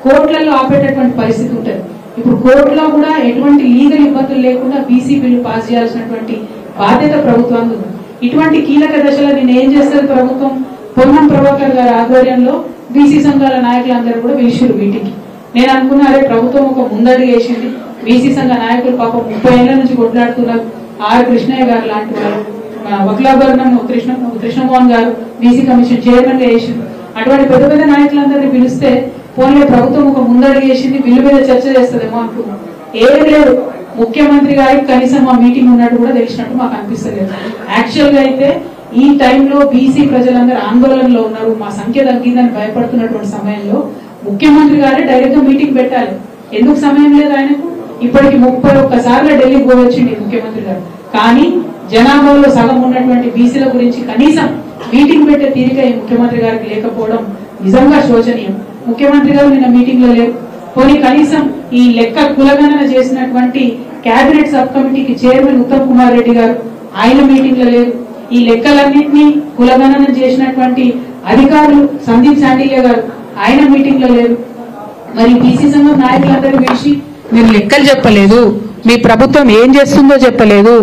కోర్టులలో ఆపేటటువంటి పరిస్థితి ఉంటుంది. ఇప్పుడు కోర్టులో కూడా ఎటువంటి లీగల్ ఇబ్బందులు లేకుండా బీసీ బిల్లు పాస్ చేయాల్సినటువంటి బాధ్యత ప్రభుత్వానికి ఉంది. ఇటువంటి కీలక దశలో నేను ఏం చేస్తుంది ప్రభుత్వం? పొన్నం ప్రభాకర్ గారి ఆధ్వర్యంలో బీసీ సంఘాల నాయకులందరూ కూడా పిలిచిరు మీటింగ్. నేను అనుకున్నా, అరే ప్రభుత్వం ఒక ముందడుగు వేసింది, బీసీ సంఘ నాయకులు పాపం 30 ఏళ్ల నుంచి కొట్లాడుతున్నారు. ఆర్ కృష్ణయ్య గారు లాంటి వారు, వక్లాభరణం కృష్ణమోహన్ గారు బీసీ కమిషన్ చైర్మన్ గా వేసింది. అటువంటి పెద్ద పెద్ద నాయకులందరినీ పిలిస్తే పోన్లే ప్రభుత్వం ఒక ముందడుగు వేసింది, బిల్లు మీద చర్చ చేస్తుందేమో అనుకున్నాం. ఏం లేదు, ముఖ్యమంత్రి గారికి కనీసం మా మీటింగ్ ఉన్నట్టు కూడా తెలిసినట్టు మాకు అనిపిస్తలేదు. యాక్చువల్ గా అయితే ఈ టైంలో బీసీ ప్రజలందరూ ఆందోళనలో ఉన్నారు, మా సంఖ్య తగ్గిందని భయపడుతున్నటువంటి సమయంలో ముఖ్యమంత్రి గారే డైరెక్ట్ గా మీటింగ్ పెట్టాలి. ఎందుకు సమయం లేదు ఆయనకు? ఇప్పటికి 31 సార్లు ఢిల్లీకి పోవచ్చింది ముఖ్యమంత్రి గారు. కానీ జనాభాలో సగం ఉన్నటువంటి బీసీల గురించి కనీసం మీటింగ్ పెట్టే తీరిక ఈ ముఖ్యమంత్రి గారికి లేకపోవడం నిజంగా శోచనీయం. ముఖ్యమంత్రి గారు నిన్న మీటింగ్ లో లేరు. పోనీ కనీసం ఈ లెక్క కులగణన చేసినటువంటి కేబినెట్ సబ్ కమిటీకి చైర్మన్ ఉత్తమ్ కుమార్ రెడ్డి గారు, ఆయన మీటింగ్ లో లేరు. ఈ లెక్కలన్నింటినీ కులగణన చేసినటువంటి అధికారులు సందీప్ శాండిల్య గారు, ఆయన మీటింగ్ లో లేరు. మరి బీసీ సంఘం నాయకులందరూ పిలిచి మీరు లెక్కలు చెప్పలేదు, మీ ప్రభుత్వం ఏం చేస్తుందో చెప్పలేదు,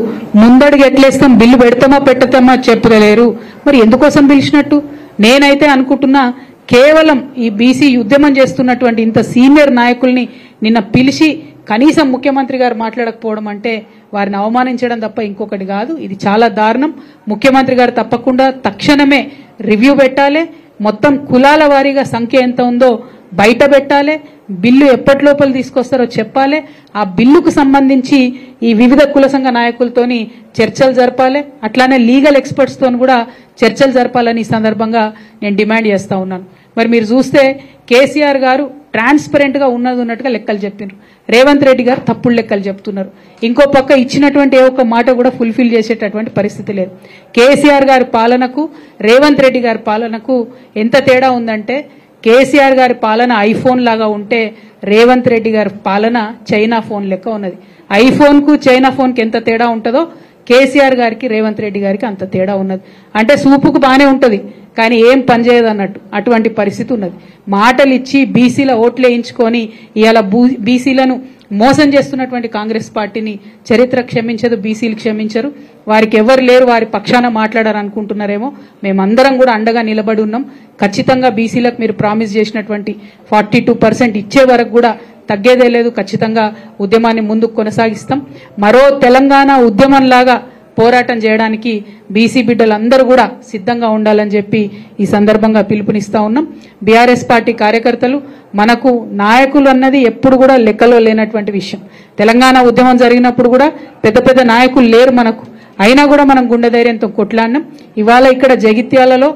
ముందడుగు ఎట్లేస్తాం, బిల్లు పెడతామా పెట్టతామా చెప్పలేరు. మరి ఎందుకోసం పిలిచినట్టు? నేనైతే అనుకుంటున్నా, కేవలం ఈ బీసీ ఉద్యమం చేస్తున్నటువంటి ఇంత సీనియర్ నాయకుల్ని నిన్న పిలిచి కనీసం ముఖ్యమంత్రి గారు మాట్లాడకపోవడం అంటే వారిని అవమానించడం తప్ప ఇంకొకటి కాదు. ఇది చాలా దారుణం. ముఖ్యమంత్రి గారు తప్పకుండా తక్షణమే రివ్యూ పెట్టాలి, మొత్తం కులాల వారీగా సంఖ్య ఎంత ఉందో బయట పెట్టాలి, బిల్లు ఎప్పటి లోపల తీసుకొస్తారో చెప్పాలి, ఆ బిల్లుకు సంబంధించి ఈ వివిధ కుల సంఘ నాయకులతోని చర్చలు జరపాలి, అట్లానే లీగల్ ఎక్స్పర్ట్స్ తోని కూడా చర్చలు జరపాలని ఈ సందర్భంగా నేను డిమాండ్ చేస్తా ఉన్నాను. మరి మీరు చూస్తే కేసీఆర్ గారు ట్రాన్స్పరెంట్ గా ఉన్నట్టుగా లెక్కలు చెప్పినారు, రేవంత్ రెడ్డి గారు తప్పుడు లెక్కలు చెప్తున్నారు. ఇంకో పక్క ఇచ్చినటువంటి ఏ ఒక్క మాట కూడా ఫుల్ఫిల్ చేసేటటువంటి పరిస్థితి లేదు. కేసీఆర్ గారి పాలనకు రేవంత్ రెడ్డి గారి పాలనకు ఎంత తేడా ఉందంటే, కేసీఆర్ గారి పాలన ఐఫోన్ లాగా ఉంటే రేవంత్ రెడ్డి గారి పాలన చైనా ఫోన్ లెక్క ఉన్నది. ఐఫోన్ కు చైనా ఫోన్ కి ఎంత తేడా ఉంటుందో కేసీఆర్ గారికి రేవంత్ రెడ్డి గారికి అంత తేడా ఉన్నది. అంటే సూపుకు బానే ఉంటది కానీ ఏం పనిచేయదు అన్నట్టు అటువంటి పరిస్థితి ఉన్నది. మాటలు ఇచ్చి బీసీల ఓట్లు వేయించుకొని ఇవాళ బీసీలను మోసం చేస్తున్నటువంటి కాంగ్రెస్ పార్టీని చరిత్ర క్షమించదు, బీసీలు క్షమించరు. వారికి ఎవరు లేరు, వారి పక్షాన మాట్లాడారు అనుకుంటున్నారేమో. మేమందరం కూడా అండగా నిలబడి ఉన్నాం. ఖచ్చితంగా బీసీలకు మీరు ప్రామిస్ చేసినటువంటి 42% ఇచ్చే వరకు కూడా తగ్గేదే లేదు. ఖచ్చితంగా ఉద్యమాన్ని ముందుకు కొనసాగిస్తాం. మరో తెలంగాణ ఉద్యమంలాగా పోరాటం చేయడానికి బీసీ బిడ్డలందరూ కూడా సిద్ధంగా ఉండాలని చెప్పి ఈ సందర్భంగా పిలుపునిస్తా ఉన్నాం. బీఆర్ఎస్ పార్టీ కార్యకర్తలు, మనకు నాయకులు అన్నది ఎప్పుడు కూడా లెక్కలో లేనటువంటి విషయం. తెలంగాణ ఉద్యమం జరిగినప్పుడు కూడా పెద్ద పెద్ద నాయకులు లేరు మనకు, అయినా కూడా మనం గుండె ధైర్యంతో కొట్లాడినాం. ఇవాళ ఇక్కడ జగిత్యాలలో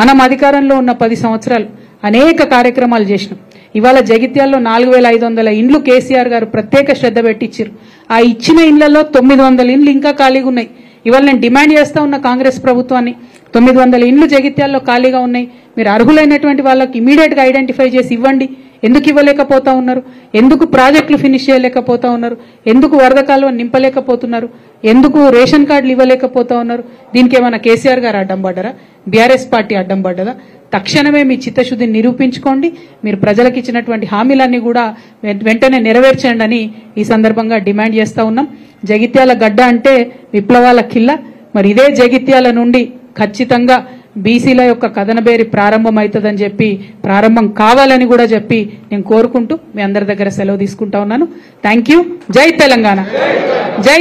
మనం అధికారంలో ఉన్న 10 సంవత్సరాలు అనేక కార్యక్రమాలు చేసినాం. ఇవాళ జగిత్యాల్లో 4500 ఇండ్లు కేసీఆర్ గారు ప్రత్యేక శ్రద్ధ పెట్టించారు. ఆ ఇచ్చిన ఇండ్లలో 900 ఇండ్లు ఇంకా ఖాళీగా ఉన్నాయి. ఇవాళ నేను డిమాండ్ చేస్తా ఉన్న కాంగ్రెస్ ప్రభుత్వాన్ని, 900 ఇండ్లు జగిత్యాల్లో ఖాళీగా ఉన్నాయి, మీరు అర్హులైనటువంటి వాళ్ళకి ఇమీడియట్ గా ఐడెంటిఫై చేసి ఇవ్వండి. ఎందుకు ఇవ్వలేకపోతా ఉన్నారు? ఎందుకు ప్రాజెక్టులు ఫినిష్ చేయలేకపోతా ఉన్నారు? ఎందుకు వరద కాలువ నింపలేకపోతున్నారు? ఎందుకు రేషన్ కార్డులు ఇవ్వలేకపోతా ఉన్నారు? దీనికి ఏమైనా కేసీఆర్ గారు అడ్డం పడ్డారా? బీఆర్ఎస్ పార్టీ అడ్డం పడ్డదా? తక్షణమే మీ చిత్తశుద్ధిని నిరూపించుకోండి. మీరు ప్రజలకు ఇచ్చినటువంటి హామీలన్నీ కూడా వెంటనే నెరవేర్చండి అని ఈ సందర్భంగా డిమాండ్ చేస్తా ఉన్నాం. జగిత్యాల గడ్డ అంటే విప్లవాల కిల్ల. మరి ఇదే జగిత్యాల నుండి ఖచ్చితంగా బీసీల యొక్క కథనబేరి ప్రారంభమవుతుందని చెప్పి, ప్రారంభం కావాలని కూడా చెప్పి నేను కోరుకుంటూ మీ అందరి దగ్గర సెలవు తీసుకుంటా ఉన్నాను. Thank you. జై తెలంగాణ. జై